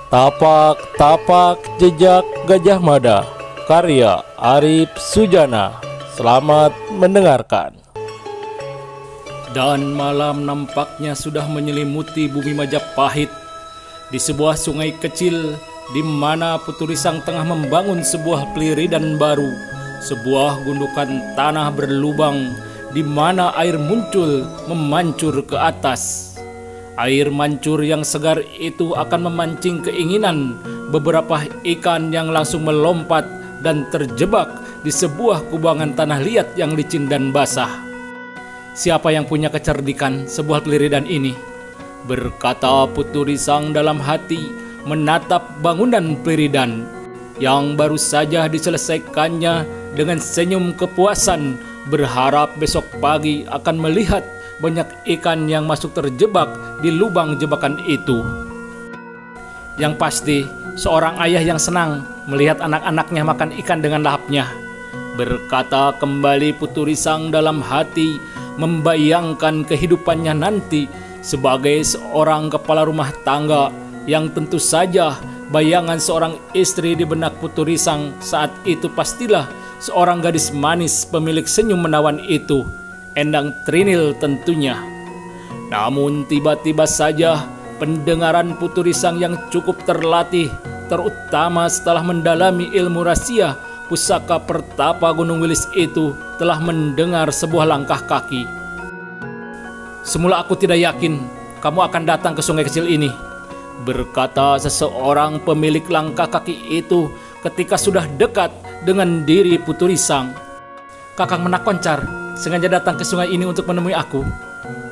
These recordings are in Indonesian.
Tapak-tapak jejak Gajah Mada, karya Arif Sujana. Selamat mendengarkan. Dan malam nampaknya sudah menyelimuti bumi Majapahit. Di sebuah sungai kecil di mana Putu Risang tengah membangun sebuah peliridan baru, sebuah gundukan tanah berlubang di mana air muncul memancur ke atas. Air mancur yang segar itu akan memancing keinginan beberapa ikan yang langsung melompat dan terjebak di sebuah kubangan tanah liat yang licin dan basah. Siapa yang punya kecerdikan sebuah peliridan ini? Berkata Putu Risang dalam hati menatap bangunan peliridan yang baru saja diselesaikannya dengan senyum kepuasan, berharap besok pagi akan melihat banyak ikan yang masuk terjebak di lubang jebakan itu. Yang pasti, seorang ayah yang senang melihat anak-anaknya makan ikan dengan lahapnya. Berkata kembali Putu Risang dalam hati, membayangkan kehidupannya nanti sebagai seorang kepala rumah tangga yang tentu saja bayangan seorang istri di benak Putu Risang saat itu pastilah seorang gadis manis pemilik senyum menawan itu, Endang Trinil tentunya. Namun tiba-tiba saja pendengaran Putu Risang yang cukup terlatih, terutama setelah mendalami ilmu rahasia pusaka pertapa Gunung Wilis itu, telah mendengar sebuah langkah kaki. Semula aku tidak yakin kamu akan datang ke sungai kecil ini, berkata seseorang pemilik langkah kaki itu ketika sudah dekat dengan diri Putu Risang. Kakang Menak Koncar sengaja datang ke sungai ini untuk menemui aku,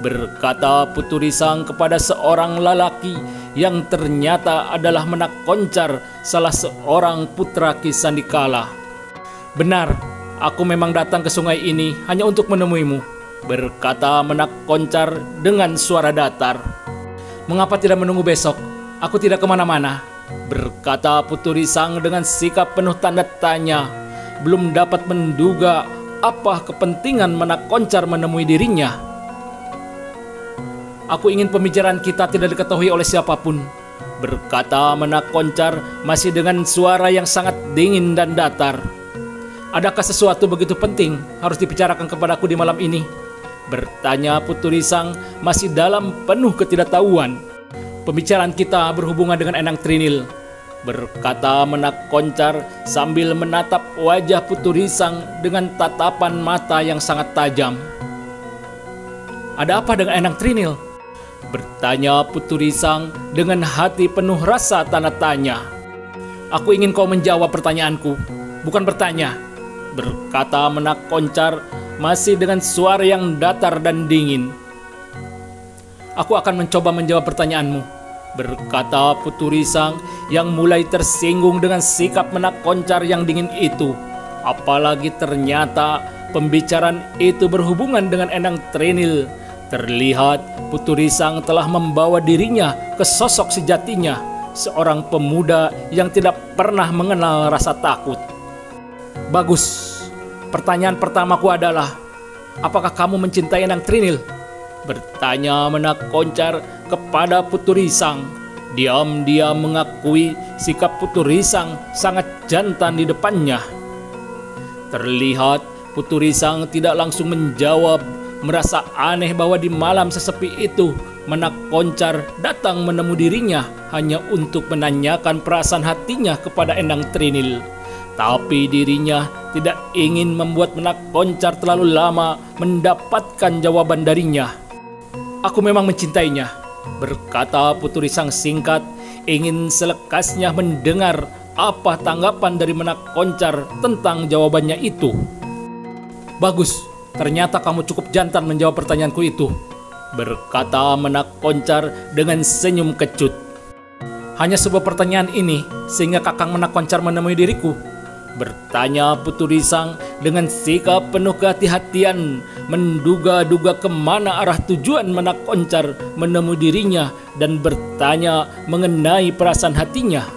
berkata Putu Risang kepada seorang lelaki yang ternyata adalah Menak Koncar, salah seorang putra Ki Sandikala. Benar, aku memang datang ke sungai ini hanya untuk menemuimu, berkata Menak Koncar dengan suara datar. Mengapa tidak menunggu besok? Aku tidak kemana-mana, berkata Putu Risang dengan sikap penuh tanda tanya, belum dapat menduga apa kepentingan Menak Koncar menemui dirinya. Aku ingin pembicaraan kita tidak diketahui oleh siapapun, berkata Menak Koncar masih dengan suara yang sangat dingin dan datar. Adakah sesuatu begitu penting harus dibicarakan kepadaku di malam ini? Bertanya Putu Risang masih dalam penuh ketidaktahuan. Pembicaraan kita berhubungan dengan Endang Trinil, berkata Menak Koncar sambil menatap wajah Putu Risang dengan tatapan mata yang sangat tajam. Ada apa dengan Endang Trinil? Bertanya Putu Risang dengan hati penuh rasa tanda tanya. Aku ingin kau menjawab pertanyaanku, bukan bertanya, berkata Menak Koncar masih dengan suara yang datar dan dingin. Aku akan mencoba menjawab pertanyaanmu, berkata Putu Risang yang mulai tersinggung dengan sikap Menak Koncar yang dingin itu. Apalagi ternyata pembicaraan itu berhubungan dengan Endang Trinil. Terlihat Putu Risang telah membawa dirinya ke sosok sejatinya, seorang pemuda yang tidak pernah mengenal rasa takut. Bagus, pertanyaan pertamaku adalah, apakah kamu mencintai Endang Trinil? Bertanya Menak Koncar kepada Putu Risang. Diam-diam mengakui sikap Putu Risang sangat jantan di depannya. Terlihat Putu Risang tidak langsung menjawab, merasa aneh bahwa di malam sesepi itu Menak Koncar datang menemui dirinya hanya untuk menanyakan perasaan hatinya kepada Endang Trinil. Tapi dirinya tidak ingin membuat Menak Koncar terlalu lama mendapatkan jawaban darinya. Aku memang mencintainya, berkata Putu Risang singkat, ingin selekasnya mendengar apa tanggapan dari Menak Koncar tentang jawabannya itu. Bagus, ternyata kamu cukup jantan menjawab pertanyaanku itu, berkata Menak Koncar dengan senyum kecut. Hanya sebuah pertanyaan ini sehingga Kakang Menak Koncar menemui diriku, bertanya Putu Risang dengan sikap penuh kehati-hatian, menduga-duga kemana arah tujuan Menak Koncar menemui dirinya dan bertanya mengenai perasaan hatinya.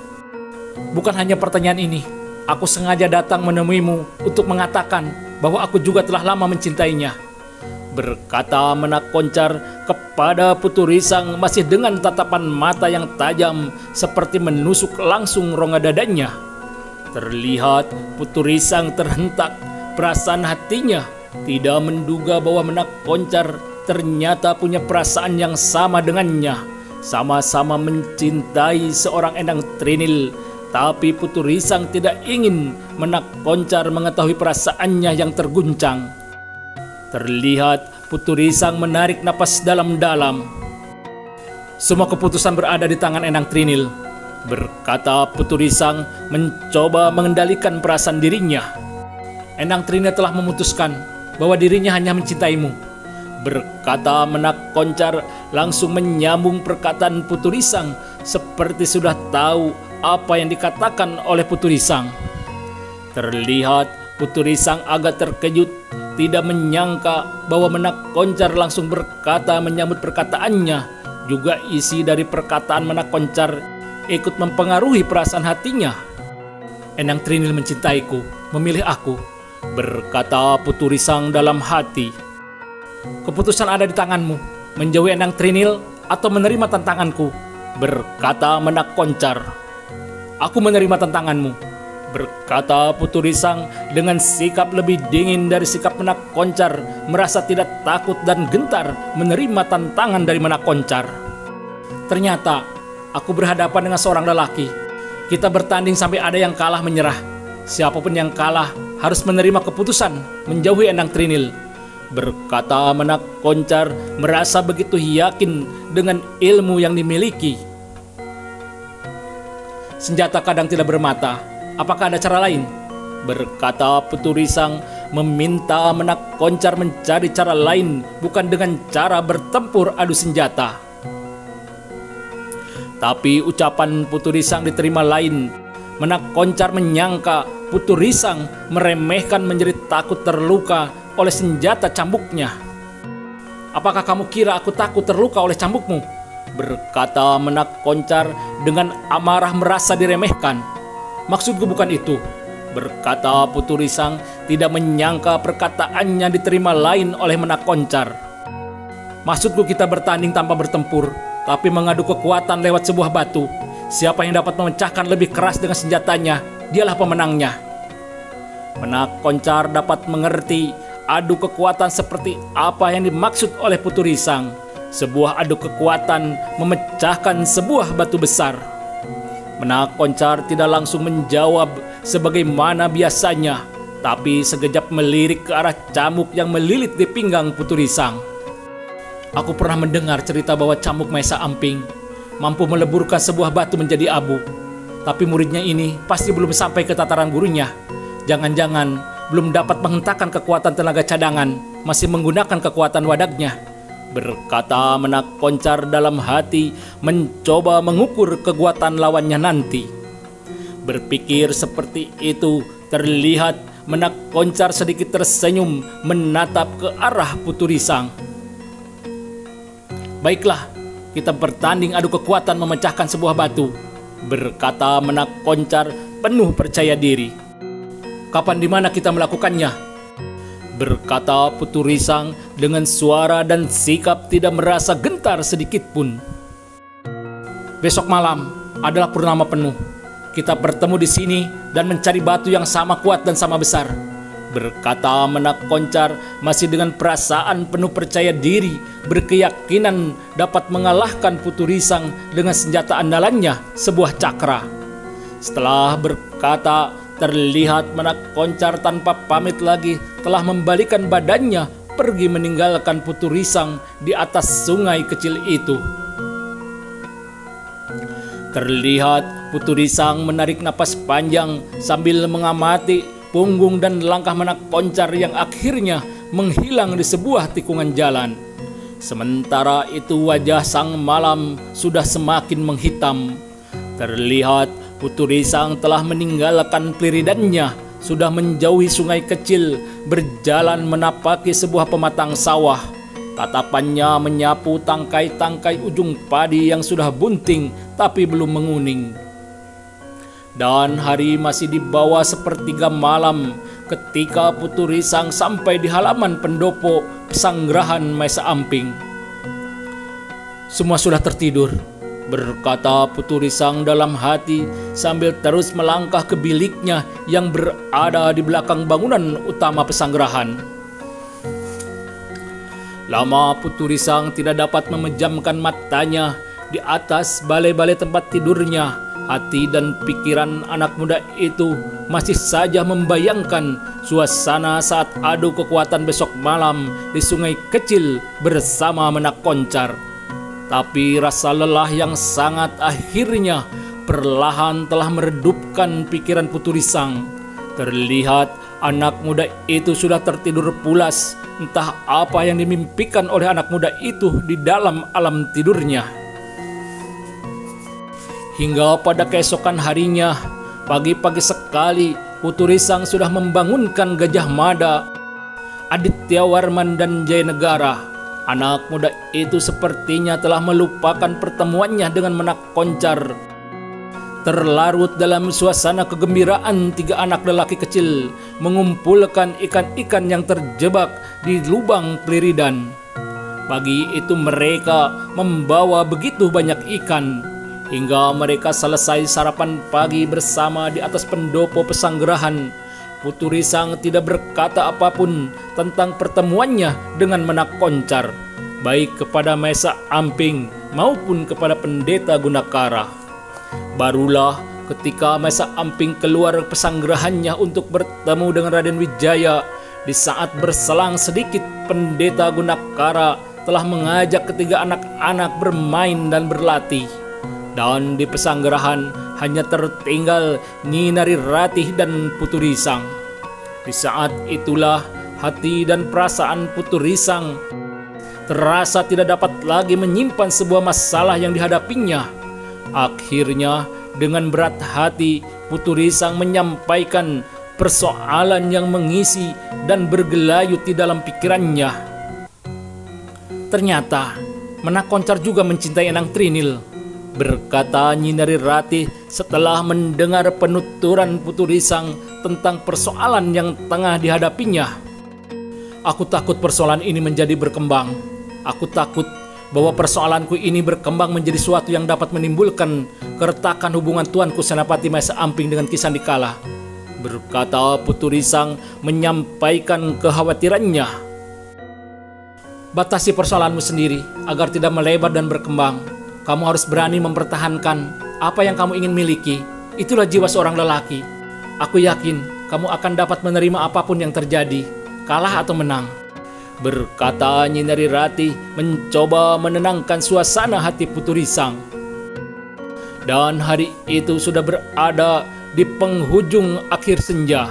Bukan hanya pertanyaan ini, aku sengaja datang menemuimu untuk mengatakan bahwa aku juga telah lama mencintainya, berkata Menak Koncar kepada Putu Risang masih dengan tatapan mata yang tajam seperti menusuk langsung rongga dadanya. Terlihat Putu Risang terhentak, perasaan hatinya tidak menduga bahwa Menak Koncar ternyata punya perasaan yang sama dengannya, sama-sama mencintai seorang Endang Trinil. Tapi Putu Risang tidak ingin Menak Koncar mengetahui perasaannya yang terguncang. Terlihat Putu Risang menarik napas dalam-dalam. Semua keputusan berada di tangan Endang Trinil, berkata Putu Risang mencoba mengendalikan perasaan dirinya. Endang Trinil telah memutuskan bahwa dirinya hanya mencintaimu, berkata Menak Koncar langsung menyambung perkataan Putu Risang seperti sudah tahu apa yang dikatakan oleh Putu Risang. Terlihat Putu Risang agak terkejut, tidak menyangka bahwa Menak Koncar langsung berkata menyambut perkataannya. Juga isi dari perkataan Menak Koncar ikut mempengaruhi perasaan hatinya. Endang Trinil mencintaiku, memilih aku, berkata Putu Risang dalam hati. Keputusan ada di tanganmu, menjauhi Endang Trinil atau menerima tantanganku, berkata Menak Koncar. Aku menerima tantanganmu, berkata Putu Risang dengan sikap lebih dingin dari sikap Menak Koncar, merasa tidak takut dan gentar menerima tantangan dari Menak Koncar. Ternyata aku berhadapan dengan seorang lelaki. Kita bertanding sampai ada yang kalah menyerah. Siapapun yang kalah harus menerima keputusan menjauhi Endang Trinil, berkata Menak Koncar merasa begitu yakin dengan ilmu yang dimiliki. Senjata kadang tidak bermata. Apakah ada cara lain? Berkata Putu Risang meminta Menak Koncar mencari cara lain, bukan dengan cara bertempur adu senjata. Tapi ucapan Putu Risang diterima lain. Menak Koncar menyangka Putu Risang meremehkan menjerit takut terluka oleh senjata cambuknya. Apakah kamu kira aku takut terluka oleh cambukmu? Berkata Menak Koncar dengan amarah merasa diremehkan. Maksudku bukan itu, berkata Putu Risang tidak menyangka perkataannya diterima lain oleh Menak Koncar. Maksudku kita bertanding tanpa bertempur, tapi mengadu kekuatan lewat sebuah batu. Siapa yang dapat memecahkan lebih keras dengan senjatanya, dialah pemenangnya. Menak Koncar dapat mengerti adu kekuatan seperti apa yang dimaksud oleh Putu Risang. Sebuah adu kekuatan memecahkan sebuah batu besar. Menak Koncar tidak langsung menjawab sebagaimana biasanya, tapi sekejap melirik ke arah cambuk yang melilit di pinggang Putu Risang. Aku pernah mendengar cerita bahwa cambuk Maesa Amping mampu meleburkan sebuah batu menjadi abu. Tapi muridnya ini pasti belum sampai ke tataran gurunya. Jangan-jangan belum dapat menghentakkan kekuatan tenaga cadangan, masih menggunakan kekuatan wadaknya, berkata Menak Koncar dalam hati, mencoba mengukur kekuatan lawannya nanti. Berpikir seperti itu, terlihat Menak Koncar sedikit tersenyum menatap ke arah Putu Risang. Baiklah, kita bertanding adu kekuatan memecahkan sebuah batu, berkata Menak Koncar penuh percaya diri. Kapan di mana kita melakukannya? Berkata Putu Risang dengan suara dan sikap tidak merasa gentar sedikit pun. Besok malam adalah purnama penuh. Kita bertemu di sini dan mencari batu yang sama kuat dan sama besar, berkata Menak Koncar masih dengan perasaan penuh percaya diri, berkeyakinan dapat mengalahkan Putu Risang dengan senjata andalannya, sebuah cakra. Setelah berkata, terlihat Menak Koncar tanpa pamit lagi telah membalikan badannya pergi meninggalkan Putu Risang di atas sungai kecil itu. Terlihat Putu Risang menarik napas panjang sambil mengamati punggung dan langkah Menak Koncar yang akhirnya menghilang di sebuah tikungan jalan. Sementara itu wajah sang malam sudah semakin menghitam. Terlihat Putu Risang telah meninggalkan peliridannya, sudah menjauhi sungai kecil, berjalan menapaki sebuah pematang sawah. Tatapannya menyapu tangkai-tangkai ujung padi yang sudah bunting tapi belum menguning. Dan hari masih di bawah sepertiga malam ketika Putu Risang sampai di halaman pendopo Pesanggerahan Maesa Amping. "Semua sudah tertidur," berkata Putu Risang dalam hati sambil terus melangkah ke biliknya yang berada di belakang bangunan utama Pesanggerahan. Lama Putu Risang tidak dapat memejamkan matanya di atas balai-balai tempat tidurnya. Hati dan pikiran anak muda itu masih saja membayangkan suasana saat adu kekuatan besok malam di sungai kecil bersama Menak Koncar. Tapi rasa lelah yang sangat akhirnya perlahan telah meredupkan pikiran Putu Risang. Terlihat anak muda itu sudah tertidur pulas. Entah apa yang dimimpikan oleh anak muda itu di dalam alam tidurnya. Hingga pada keesokan harinya, pagi-pagi sekali, Putu Risang sudah membangunkan Gajah Mada, Aditya Warman, dan Jayanegara. Anak muda itu sepertinya telah melupakan pertemuannya dengan Menak Koncar. Terlarut dalam suasana kegembiraan, tiga anak lelaki kecil mengumpulkan ikan-ikan yang terjebak di lubang Pliridan. Pagi itu mereka membawa begitu banyak ikan. Hingga mereka selesai sarapan pagi bersama di atas pendopo Pesanggerahan, Putu Risang tidak berkata apapun tentang pertemuannya dengan Menak Koncar, baik kepada Maesa Amping maupun kepada Pendeta Gunakara. Barulah ketika Maesa Amping keluar Pesanggerahannya untuk bertemu dengan Raden Wijaya, di saat berselang sedikit Pendeta Gunakara telah mengajak ketiga anak-anak bermain dan berlatih. Dan di Pesanggerahan hanya tertinggal Nyi Narirati dan Putu Risang. Di saat itulah hati dan perasaan Putu Risang terasa tidak dapat lagi menyimpan sebuah masalah yang dihadapinya. Akhirnya dengan berat hati Putu Risang menyampaikan persoalan yang mengisi dan bergelayut di dalam pikirannya. Ternyata Menak Koncar juga mencintai Enang Trinil, berkata Nyi Narirati setelah mendengar penuturan Putu Risang tentang persoalan yang tengah dihadapinya. "Aku takut persoalan ini menjadi berkembang. Aku takut bahwa persoalanku ini berkembang menjadi suatu yang dapat menimbulkan keretakan hubungan Tuanku Senapati Maesa Amping dengan Ki Sandikala," berkata Putu Risang menyampaikan kekhawatirannya. "Batasi persoalanmu sendiri agar tidak melebar dan berkembang. Kamu harus berani mempertahankan apa yang kamu ingin miliki. Itulah jiwa seorang lelaki. Aku yakin kamu akan dapat menerima apapun yang terjadi, kalah atau menang," berkata Nyi Narirati mencoba menenangkan suasana hati Putu Risang. Dan hari itu sudah berada di penghujung akhir senja.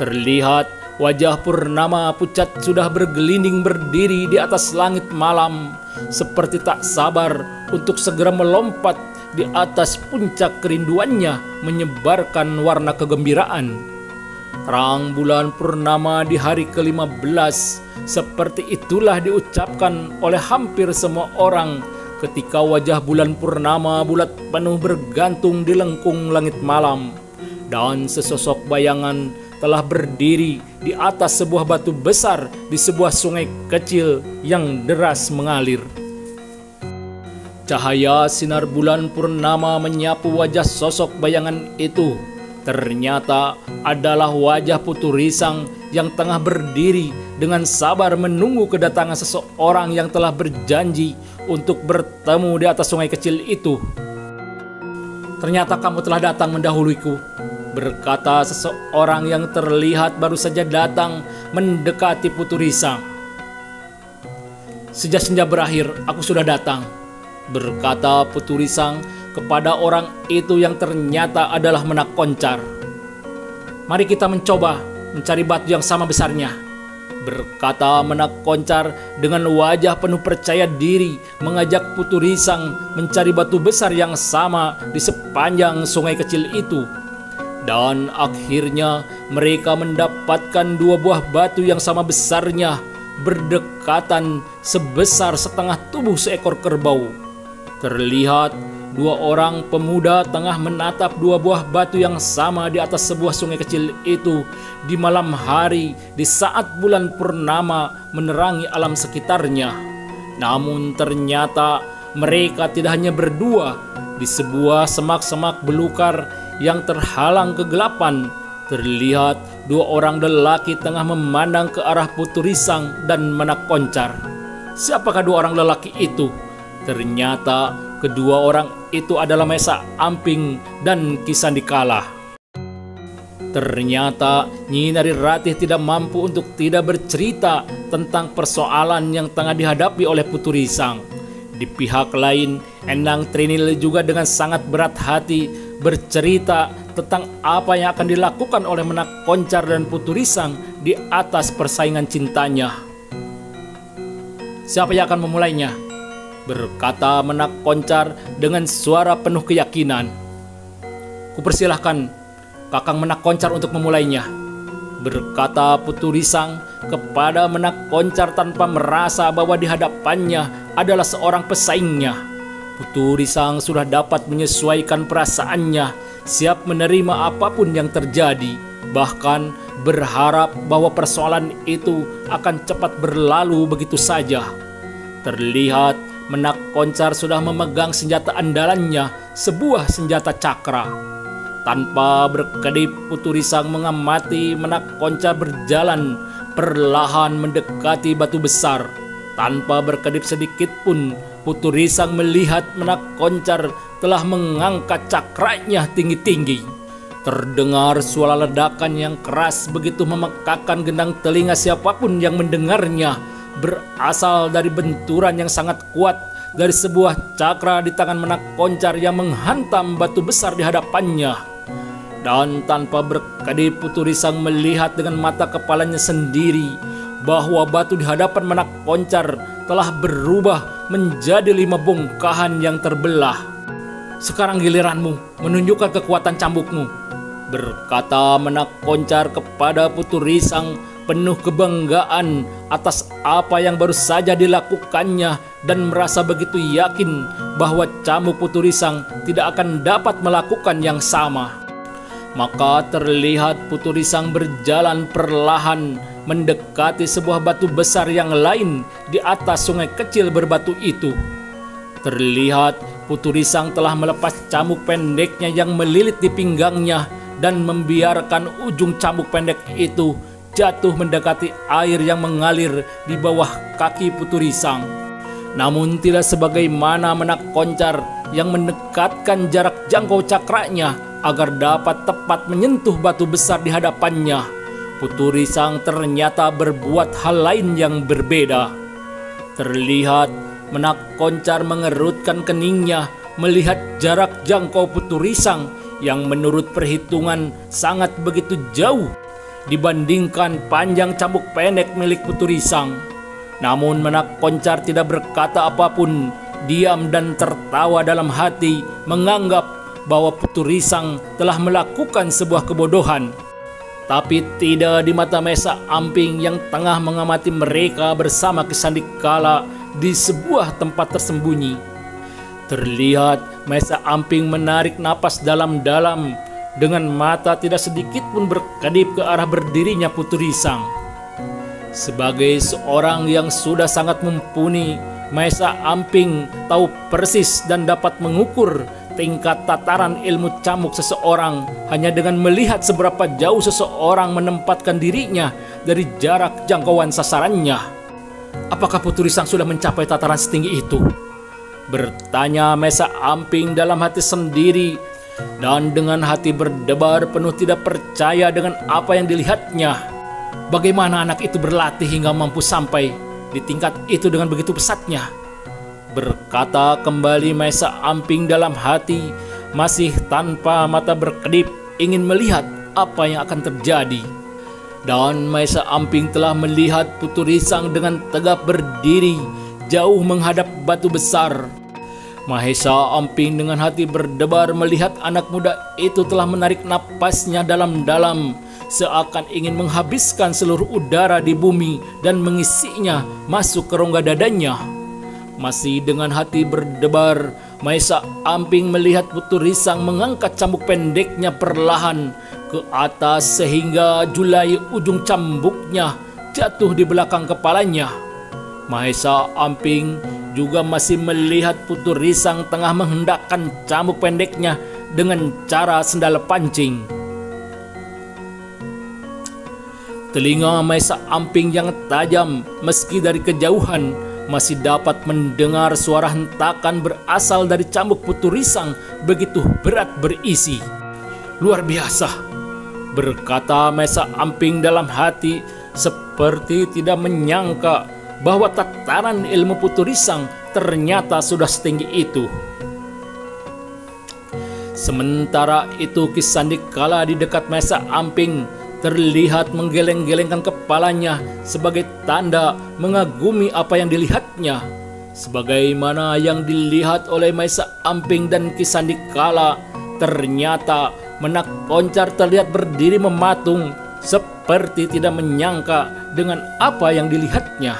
Terlihat wajah purnama pucat sudah bergelinding berdiri di atas langit malam, seperti tak sabar untuk segera melompat di atas puncak kerinduannya menyebarkan warna kegembiraan. Terang bulan purnama di hari ke-15, seperti itulah diucapkan oleh hampir semua orang ketika wajah bulan purnama bulat penuh bergantung di lengkung langit malam, dan sesosok bayangan telah berdiri di atas sebuah batu besar di sebuah sungai kecil yang deras mengalir. Cahaya sinar bulan purnama menyapu wajah sosok bayangan itu. Ternyata adalah wajah Putu Risang yang tengah berdiri dengan sabar menunggu kedatangan seseorang yang telah berjanji untuk bertemu di atas sungai kecil itu. "Ternyata kamu telah datang mendahuluiku," berkata seseorang yang terlihat baru saja datang mendekati Putu Risang. "Sejak senja berakhir, aku sudah datang," berkata Putu Risang kepada orang itu yang ternyata adalah Menak Koncar. "Mari kita mencoba mencari batu yang sama besarnya," berkata Menak Koncar dengan wajah penuh percaya diri, mengajak Putu Risang mencari batu besar yang sama di sepanjang sungai kecil itu. Dan akhirnya mereka mendapatkan dua buah batu yang sama besarnya, berdekatan sebesar setengah tubuh seekor kerbau. Terlihat dua orang pemuda tengah menatap dua buah batu yang sama di atas sebuah sungai kecil itu di malam hari di saat bulan purnama menerangi alam sekitarnya. Namun ternyata mereka tidak hanya berdua. Di sebuah semak-semak belukar yang terhalang kegelapan, terlihat dua orang lelaki tengah memandang ke arah Putu Risang dan Menak Koncar. Siapakah dua orang lelaki itu? Ternyata kedua orang itu adalah Maesa Amping dan Ki Sandikala. Ternyata Nyi Nari Ratih tidak mampu untuk tidak bercerita tentang persoalan yang tengah dihadapi oleh Putu Risang. Di pihak lain, Endang Trinil juga dengan sangat berat hati bercerita tentang apa yang akan dilakukan oleh Menak Koncar dan Putu Risang di atas persaingan cintanya. Siapa yang akan memulainya? Berkata Menak Koncar dengan suara penuh keyakinan. Kupersilahkan Kakang Menak Koncar untuk memulainya, berkata Putu Risang kepada Menak Koncar tanpa merasa bahwa di hadapannya adalah seorang pesaingnya. Putu Risang sudah dapat menyesuaikan perasaannya, siap menerima apapun yang terjadi, bahkan berharap bahwa persoalan itu akan cepat berlalu begitu saja. Terlihat Menak Koncar sudah memegang senjata andalannya, sebuah senjata cakra. Tanpa berkedip, Putu Risang mengamati Menak Koncar berjalan perlahan mendekati batu besar. Tanpa berkedip sedikit pun, Putu Risang melihat Menak Koncar telah mengangkat cakranya tinggi-tinggi. Terdengar suara ledakan yang keras begitu memekakkan gendang telinga siapapun yang mendengarnya, berasal dari benturan yang sangat kuat dari sebuah cakra di tangan Menak Koncar yang menghantam batu besar di hadapannya. Dan tanpa berkedip, Putu Risang melihat dengan mata kepalanya sendiri bahwa batu di hadapan Menak Koncar telah berubah menjadi 5 bongkahan yang terbelah. Sekarang giliranmu menunjukkan kekuatan cambukmu, berkata Menak Koncar kepada Putu Risang penuh kebanggaan atas apa yang baru saja dilakukannya dan merasa begitu yakin bahwa cambuk Putu Risang tidak akan dapat melakukan yang sama. Maka terlihat Putu Risang berjalan perlahan mendekati sebuah batu besar yang lain di atas sungai kecil berbatu itu. Terlihat Putu Risang telah melepas cambuk pendeknya yang melilit di pinggangnya dan membiarkan ujung cambuk pendek itu jatuh mendekati air yang mengalir di bawah kaki Putu Risang. Namun tidak sebagaimana Menak Koncar yang mendekatkan jarak jangkau cakranya agar dapat tepat menyentuh batu besar di hadapannya. Putu Risang ternyata berbuat hal lain yang berbeda. Terlihat Menak Koncar mengerutkan keningnya melihat jarak jangkau Putu Risang yang menurut perhitungan sangat begitu jauh dibandingkan panjang cambuk pendek milik Putu Risang. Namun Menak Koncar tidak berkata apapun, diam dan tertawa dalam hati, menganggap bahwa Putu Risang telah melakukan sebuah kebodohan. Tapi tidak di mata Maesa Amping yang tengah mengamati mereka bersama Ki Sandikala di sebuah tempat tersembunyi. Terlihat Maesa Amping menarik napas dalam-dalam dengan mata tidak sedikit pun berkedip ke arah berdirinya Putu Risang. Sebagai seorang yang sudah sangat mumpuni, Maesa Amping tahu persis dan dapat mengukur tingkat tataran ilmu cambuk seseorang hanya dengan melihat seberapa jauh seseorang menempatkan dirinya dari jarak jangkauan sasarannya. Apakah Putu Risang sudah mencapai tataran setinggi itu? Bertanya Maesa Amping dalam hati sendiri, dan dengan hati berdebar penuh tidak percaya dengan apa yang dilihatnya. Bagaimana anak itu berlatih hingga mampu sampai di tingkat itu dengan begitu pesatnya? Berkata kembali Maesa Amping dalam hati, masih tanpa mata berkedip ingin melihat apa yang akan terjadi. Dan Maesa Amping telah melihat Putu Risang dengan tegap berdiri jauh menghadap batu besar. Maesa Amping dengan hati berdebar melihat anak muda itu telah menarik napasnya dalam-dalam, seakan ingin menghabiskan seluruh udara di bumi dan mengisinya masuk ke rongga dadanya. Masih dengan hati berdebar, Maesa Amping melihat Putu Risang mengangkat cambuk pendeknya perlahan ke atas sehingga julai ujung cambuknya jatuh di belakang kepalanya. Maesa Amping juga masih melihat Putu Risang tengah menghendakkan cambuk pendeknya dengan cara sendal pancing. Telinga Maesa Amping yang tajam meski dari kejauhan masih dapat mendengar suara hentakan berasal dari cambuk Putu Risang begitu berat berisi. "Luar biasa," berkata Maesa Amping dalam hati, seperti tidak menyangka bahwa tataran ilmu Putu Risang ternyata sudah setinggi itu. Sementara itu Ki Sandikala di dekat Maesa Amping terlihat menggeleng-gelengkan kepalanya sebagai tanda mengagumi apa yang dilihatnya. Sebagaimana yang dilihat oleh Maesa Amping dan Ki Sandikala, ternyata Menak Koncar terlihat berdiri mematung seperti tidak menyangka dengan apa yang dilihatnya.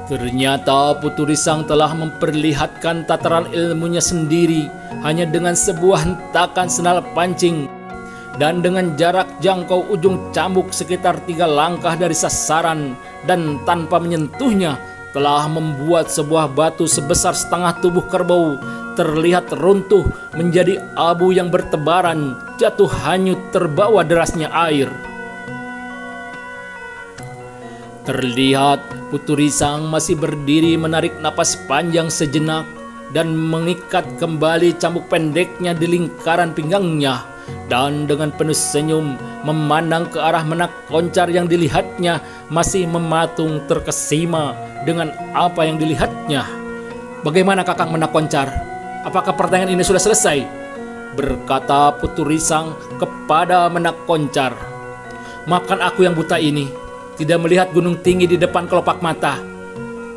Ternyata Putu Risang telah memperlihatkan tataran ilmunya sendiri hanya dengan sebuah hentakan sendal pancing dan dengan jarak jangkau ujung cambuk sekitar 3 langkah dari sasaran, dan tanpa menyentuhnya telah membuat sebuah batu sebesar setengah tubuh kerbau terlihat runtuh menjadi abu yang bertebaran, jatuh hanyut terbawa derasnya air. Terlihat Putu Risang masih berdiri menarik napas panjang sejenak dan mengikat kembali cambuk pendeknya di lingkaran pinggangnya, dan dengan penuh senyum memandang ke arah Menak Koncar yang dilihatnya masih mematung terkesima dengan apa yang dilihatnya. "Bagaimana Kakang Menak Koncar? Apakah pertandingan ini sudah selesai?" berkata Putu Risang kepada Menak Koncar. "Maafkan aku yang buta ini, tidak melihat gunung tinggi di depan kelopak mata,"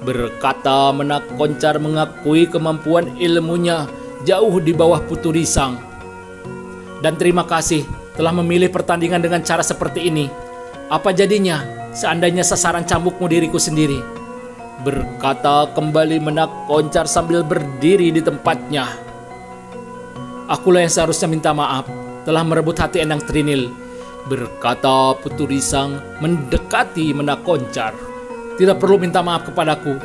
berkata Menak Koncar mengakui kemampuan ilmunya jauh di bawah Putu Risang. "Dan terima kasih telah memilih pertandingan dengan cara seperti ini. Apa jadinya seandainya sasaran cambukmu diriku sendiri?" berkata kembali Menak Koncar sambil berdiri di tempatnya. "Akulah yang seharusnya minta maaf telah merebut hati Endang Trinil," berkata Putu Risang mendekati Menak Koncar. "Tidak perlu minta maaf kepadaku.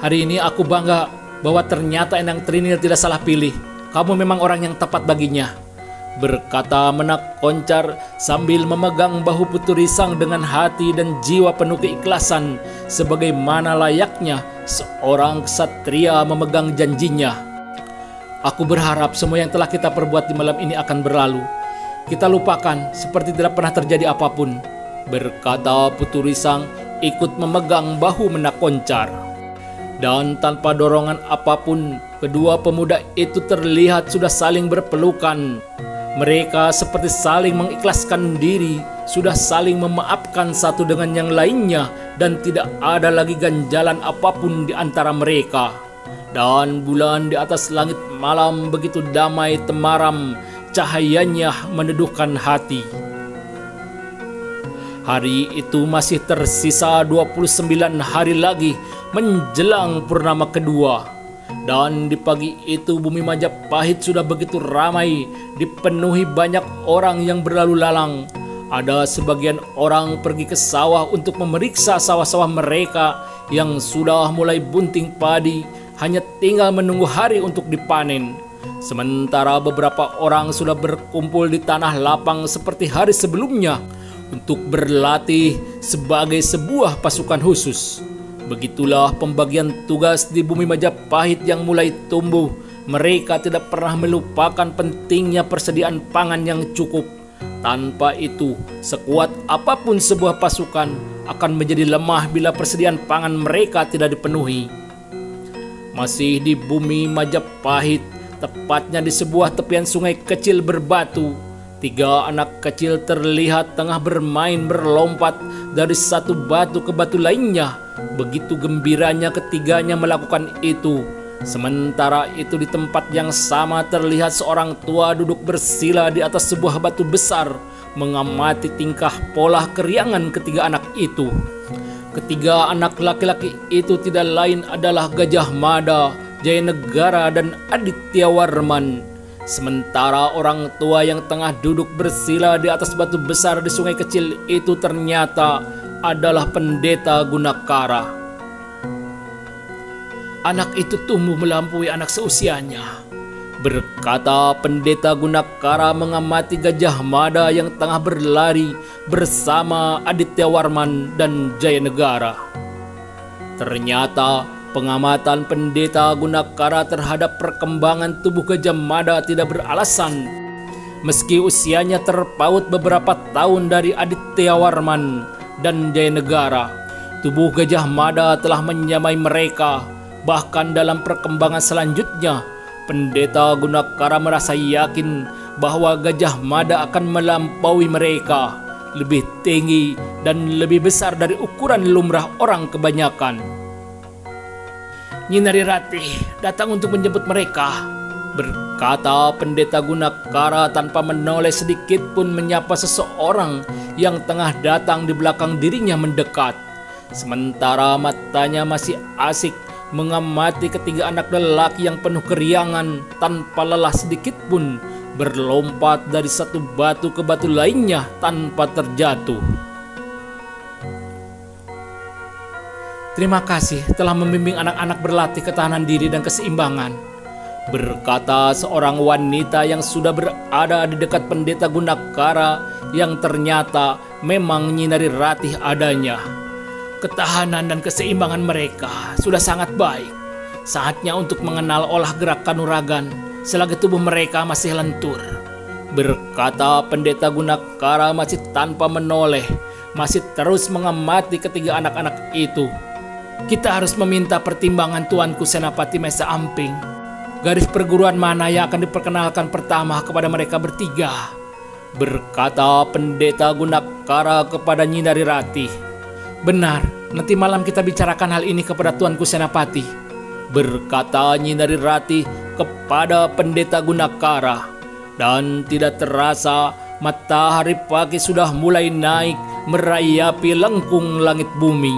Hari ini aku bangga bahwa ternyata Endang Trinil tidak salah pilih. Kamu memang orang yang tepat baginya," berkata Menak Koncar sambil memegang bahu Putu Risang dengan hati dan jiwa penuh keikhlasan, sebagaimana layaknya seorang ksatria memegang janjinya. "Aku berharap semua yang telah kita perbuat di malam ini akan berlalu. Kita lupakan seperti tidak pernah terjadi apapun," berkata Putu Risang ikut memegang bahu Menak Koncar. Dan tanpa dorongan apapun, kedua pemuda itu terlihat sudah saling berpelukan. Mereka seperti saling mengikhlaskan diri, sudah saling memaafkan satu dengan yang lainnya, dan tidak ada lagi ganjalan apapun di antara mereka. Dan bulan di atas langit malam begitu damai temaram, cahayanya meneduhkan hati. Hari itu masih tersisa 29 hari lagi menjelang purnama kedua. Dan di pagi itu bumi Majapahit sudah begitu ramai, dipenuhi banyak orang yang berlalu lalang. Ada sebagian orang pergi ke sawah untuk memeriksa sawah-sawah mereka yang sudah mulai bunting padi, hanya tinggal menunggu hari untuk dipanen. Sementara beberapa orang sudah berkumpul di tanah lapang seperti hari sebelumnya untuk berlatih sebagai sebuah pasukan khusus. Begitulah pembagian tugas di bumi Majapahit yang mulai tumbuh. Mereka tidak pernah melupakan pentingnya persediaan pangan yang cukup. Tanpa itu, sekuat apapun sebuah pasukan akan menjadi lemah bila persediaan pangan mereka tidak dipenuhi. Masih di bumi Majapahit, tepatnya di sebuah tepian sungai kecil berbatu, 3 anak kecil terlihat tengah bermain berlompat dari satu batu ke batu lainnya. Begitu gembiranya ketiganya melakukan itu. Sementara itu di tempat yang sama terlihat seorang tua duduk bersila di atas sebuah batu besar, mengamati tingkah pola keriangan ketiga anak itu. Ketiga anak laki-laki itu tidak lain adalah Gajah Mada, Jayanegara dan Adityawarman. Sementara orang tua yang tengah duduk bersila di atas batu besar di sungai kecil itu ternyata adalah Pendeta Gunakara. Anak itu tumbuh melampaui anak seusianya, berkata Pendeta Gunakara mengamati Gajah Mada yang tengah berlari bersama Adityawarman dan Jayanegara. Ternyata pengamatan Pendeta Gunakara terhadap perkembangan tubuh Gajah Mada tidak beralasan. Meski usianya terpaut beberapa tahun dari Adityawarman dan Jayanegara, tubuh Gajah Mada telah menyamai mereka. Bahkan dalam perkembangan selanjutnya, Pendeta Gunakara merasa yakin bahwa Gajah Mada akan melampaui mereka, lebih tinggi dan lebih besar dari ukuran lumrah orang kebanyakan. Nyinari Ratih datang untuk menjemput mereka, berkata Pendeta Gunakara tanpa menoleh sedikit pun menyapa seseorang yang tengah datang di belakang dirinya mendekat. Sementara matanya masih asik mengamati ketiga anak lelaki yang penuh keriangan tanpa lelah sedikit pun berlompat dari satu batu ke batu lainnya tanpa terjatuh. Terima kasih telah membimbing anak-anak berlatih ketahanan diri dan keseimbangan, berkata seorang wanita yang sudah berada di dekat Pendeta Gunakara yang ternyata memang Nyinari Ratih adanya. Ketahanan dan keseimbangan mereka sudah sangat baik. Saatnya untuk mengenal olah gerak kanuragan selagi tubuh mereka masih lentur, berkata Pendeta Gunakara masih tanpa menoleh, masih terus mengamati ketiga anak-anak itu. Kita harus meminta pertimbangan Tuanku Senapati Mesa Amping. Garis perguruan mana yang akan diperkenalkan pertama kepada mereka bertiga, berkata Pendeta Gunakara kepada Nyinari Ratih. Benar, nanti malam kita bicarakan hal ini kepada Tuanku Senapati, berkata Nyinari Ratih kepada Pendeta Gunakara. Dan tidak terasa matahari pagi sudah mulai naik merayapi lengkung langit bumi.